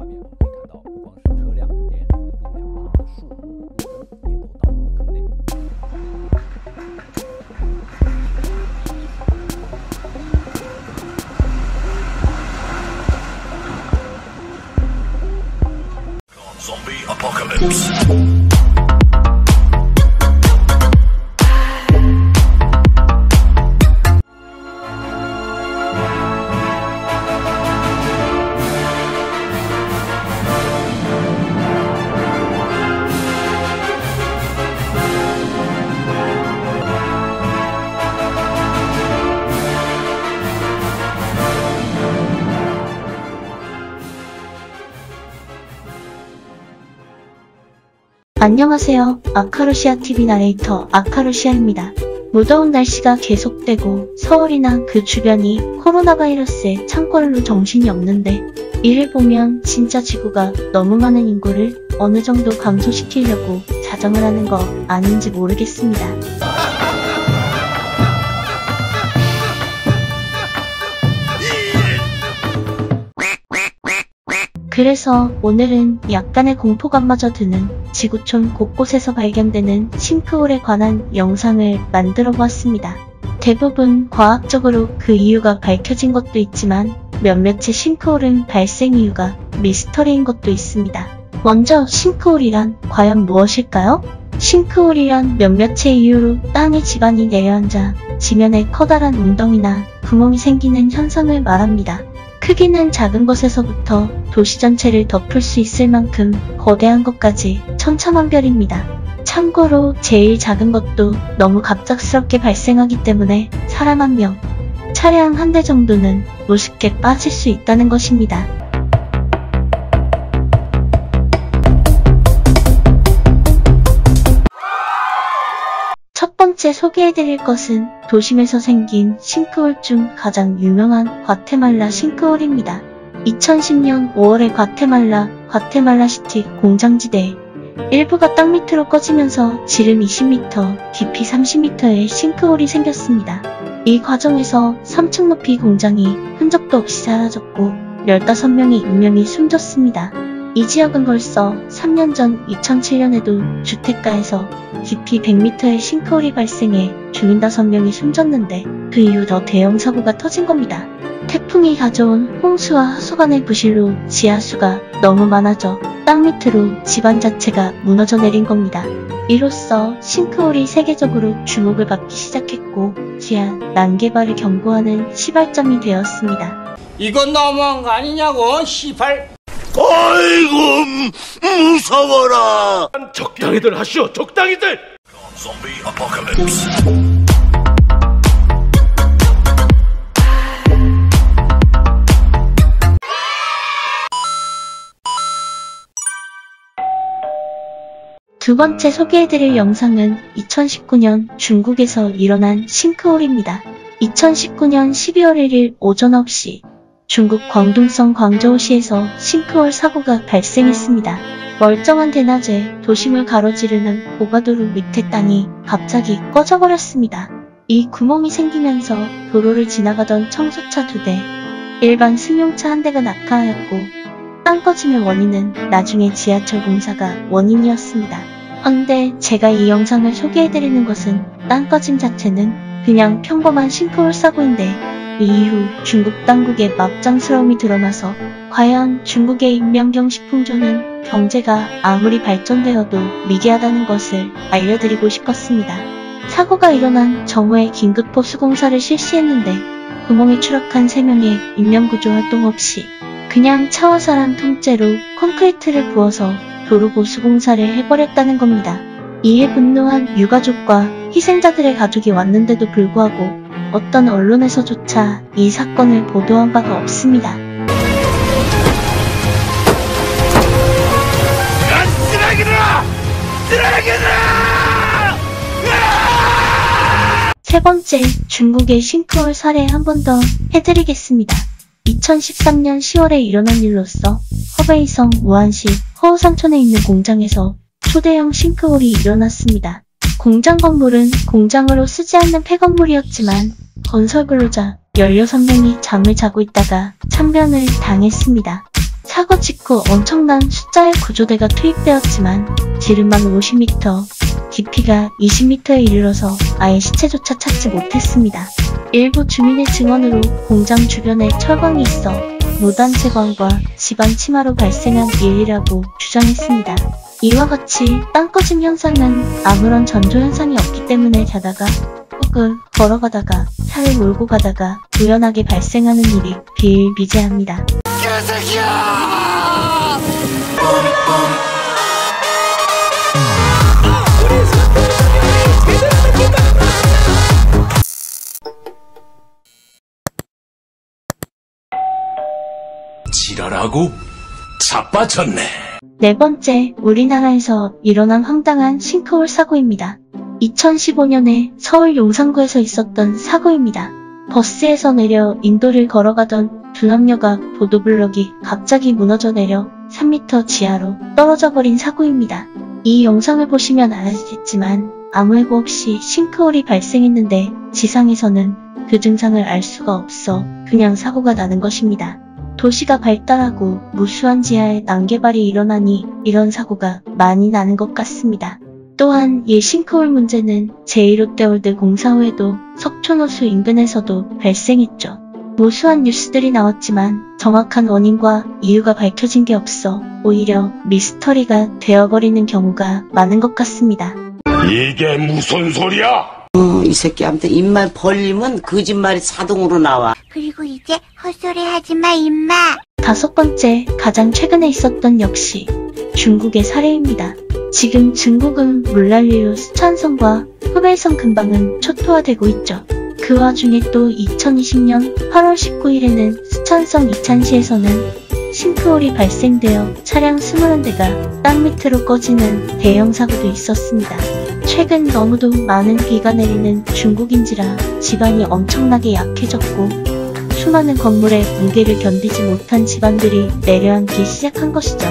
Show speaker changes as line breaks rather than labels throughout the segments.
画面我们可以看到，不光是车辆，连路两旁树木、路灯也都到了坑内。
Zombie apocalypse.
안녕하세요. 아카루시아TV 나레이터 아카루시아입니다. 무더운 날씨가 계속되고 서울이나 그 주변이 코로나 바이러스의 창궐로 정신이 없는데 이를 보면 진짜 지구가 너무 많은 인구를 어느 정도 감소시키려고 자정을 하는 거 아닌지 모르겠습니다. 그래서 오늘은 약간의 공포감마저 드는 지구촌 곳곳에서 발견되는 싱크홀에 관한 영상을 만들어 보았습니다. 대부분 과학적으로 그 이유가 밝혀진 것도 있지만 몇몇의 싱크홀은 발생 이유가 미스터리인 것도 있습니다. 먼저 싱크홀이란 과연 무엇일까요? 싱크홀이란 몇몇의 이유로 땅에 지반이 내려앉아 지면에 커다란 웅덩이나 구멍이 생기는 현상을 말합니다. 크기는 작은 것에서부터 도시 전체를 덮을 수 있을 만큼 거대한 것까지 천차만별입니다. 참고로 제일 작은 것도 너무 갑작스럽게 발생하기 때문에 사람 한 명, 차량 한 대 정도는 우습게 빠질 수 있다는 것입니다. 첫 번째 소개해드릴 것은 도심에서 생긴 싱크홀 중 가장 유명한 과테말라 싱크홀입니다. 2010년 5월에 과테말라시티 공장지대에 일부가 땅 밑으로 꺼지면서 지름 20m, 깊이 30m의 싱크홀이 생겼습니다. 이 과정에서 3층 높이 공장이 흔적도 없이 사라졌고 15명의 인명이 숨졌습니다. 이 지역은 벌써 3년 전 2007년에도 주택가에서 깊이 100m의 싱크홀이 발생해 주민 5명이 숨졌는데 그 이후 더 대형 사고가 터진 겁니다. 태풍이 가져온 홍수와 하수관의 부실로 지하수가 너무 많아져 땅 밑으로 지반 자체가 무너져 내린 겁니다. 이로써 싱크홀이 세계적으로 주목을 받기 시작했고 지하 난개발을 경고하는 시발점이 되었습니다.
이건 너무한 거 아니냐고, 시발.
아이고 무서워라.
적당히들 하시오, 적당히들.
Zombie apocalypse.
두 번째 소개해드릴 영상은 2019년 중국에서 일어난 싱크홀입니다. 2019년 12월 1일 오전 9시 중국 광둥성 광저우시에서 싱크홀 사고가 발생했습니다. 멀쩡한 대낮에 도심을 가로지르는 고가도로 밑에 땅이 갑자기 꺼져버렸습니다. 이 구멍이 생기면서 도로를 지나가던 청소차 2대, 일반 승용차 1대가 낙하하였고 땅 꺼짐의 원인은 나중에 지하철 공사가 원인이었습니다. 헌데 제가 이 영상을 소개해드리는 것은 땅 꺼짐 자체는 그냥 평범한 싱크홀 사고인데 이 이후 중국 당국의 막장스러움이 드러나서 과연 중국의 인명경식품조는 경제가 아무리 발전되어도 미개하다는 것을 알려드리고 싶었습니다. 사고가 일어난 정오에 긴급 보수공사를 실시했는데 구멍에 추락한 3명의 인명구조 활동 없이 그냥 차와사랑 통째로 콘크리트를 부어서 도로 보수공사를 해버렸다는 겁니다. 이에 분노한 유가족과 희생자들의 가족이 왔는데도 불구하고 어떤 언론에서조차 이 사건을 보도한 바가 없습니다. 세 번째, 중국의 싱크홀 사례 한 번 더 해드리겠습니다. 2013년 10월에 일어난 일로서 허베이성 무안시 허우산촌에 있는 공장에서 초대형 싱크홀이 일어났습니다. 공장 건물은 공장으로 쓰지 않는 폐건물이었지만 건설 근로자 16명이 잠을 자고 있다가 참변을 당했습니다. 사고 직후 엄청난 숫자의 구조대가 투입되었지만 지름만 50m, 깊이가 20m에 이르러서 아예 시체조차 찾지 못했습니다. 일부 주민의 증언으로 공장 주변에 철광이 있어 무단 채광과 집안 침하로 발생한 일이라고 주장했습니다. 이와 같이 땅 꺼짐 현상은 아무런 전조 현상이 없기 때문에 자다가 혹은 걸어가다가 차를 몰고 가다가 우연하게 발생하는 일이 비일비재합니다.
지랄하고 자빠졌네.
네 번째, 우리나라에서 일어난 황당한 싱크홀 사고입니다. 2015년에 서울 용산구에서 있었던 사고입니다. 버스에서 내려 인도를 걸어가던 두 남녀가 보도블럭이 갑자기 무너져 내려 3m 지하로 떨어져 버린 사고입니다. 이 영상을 보시면 아시겠지만 아무 예고 없이 싱크홀이 발생했는데 지상에서는 그 증상을 알 수가 없어 그냥 사고가 나는 것입니다. 도시가 발달하고 무수한 지하에 난개발이 일어나니 이런 사고가 많이 나는 것 같습니다. 또한 이 싱크홀 문제는 제1롯데월드 공사 후에도 석촌호수 인근에서도 발생했죠. 무수한 뉴스들이 나왔지만 정확한 원인과 이유가 밝혀진 게 없어 오히려 미스터리가 되어버리는 경우가 많은 것 같습니다.
이게 무슨 소리야?
이 새끼 아무튼 입만 벌리면 거짓말이 자동으로 나와.
그리고 이제 헛소리 하지마 임마.
다섯 번째, 가장 최근에 있었던 역시 중국의 사례입니다. 지금 중국은 물난리로 스촨성과 후베이성 근방은 초토화되고 있죠. 그 와중에 또 2020년 8월 19일에는 스촨성 이찬시에서는 싱크홀이 발생되어 차량 21대가 땅 밑으로 꺼지는 대형 사고도 있었습니다. 최근 너무도 많은 비가 내리는 중국인지라 집안이 엄청나게 약해졌고 수많은 건물의 무게를 견디지 못한 집안들이 내려앉기 시작한 것이죠.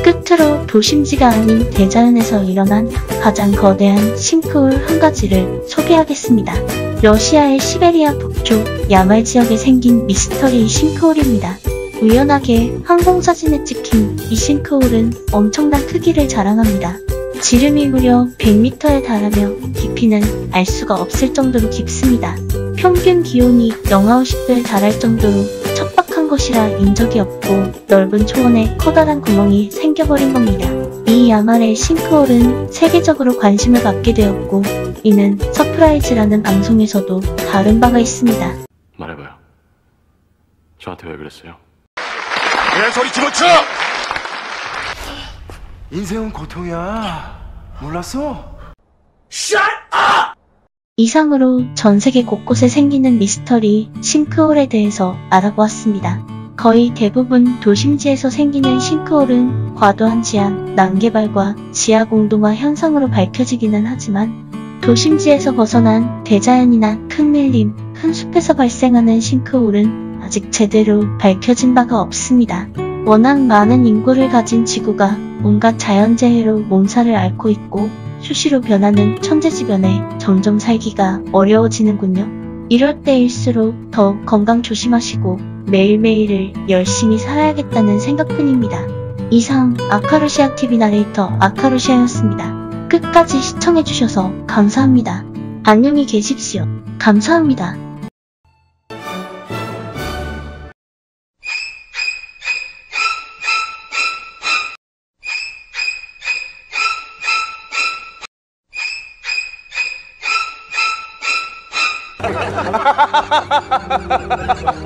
끝으로 도심지가 아닌 대자연에서 일어난 가장 거대한 싱크홀 한 가지를 소개하겠습니다. 러시아의 시베리아 북쪽 야말 지역에 생긴 미스터리 싱크홀입니다. 우연하게 항공사진에 찍힌 이 싱크홀은 엄청난 크기를 자랑합니다. 지름이 무려 100m에 달하며 깊이는 알 수가 없을 정도로 깊습니다. 평균 기온이 영하 50도에 달할 정도로 척박한 곳이라 인적이 없고 넓은 초원에 커다란 구멍이 생겨버린 겁니다. 이 야말의 싱크홀은 세계적으로 관심을 받게 되었고 이는 서프라이즈라는 방송에서도 다룬 바가 있습니다.
말해봐요. 저한테 왜 그랬어요?
내 소리 집어쳐!
인생은 고통이야. 몰랐어?
이상으로 전 세계 곳곳에 생기는 미스터리 싱크홀에 대해서 알아보았습니다. 거의 대부분 도심지에서 생기는 싱크홀은 과도한 지하, 난개발과 지하 공동화 현상으로 밝혀지기는 하지만 도심지에서 벗어난 대자연이나 큰 밀림, 큰 숲에서 발생하는 싱크홀은 아직 제대로 밝혀진 바가 없습니다. 워낙 많은 인구를 가진 지구가 온갖 자연재해로 몸살을 앓고 있고 수시로 변하는 천재지변에 점점 살기가 어려워지는군요. 이럴 때일수록 더욱 건강 조심하시고 매일매일을 열심히 살아야겠다는 생각뿐입니다. 이상 아카루시아TV 나레이터 아카루시아였습니다. 끝까지 시청해주셔서 감사합니다. 안녕히 계십시오. 감사합니다.
Ha ha ha ha ha ha!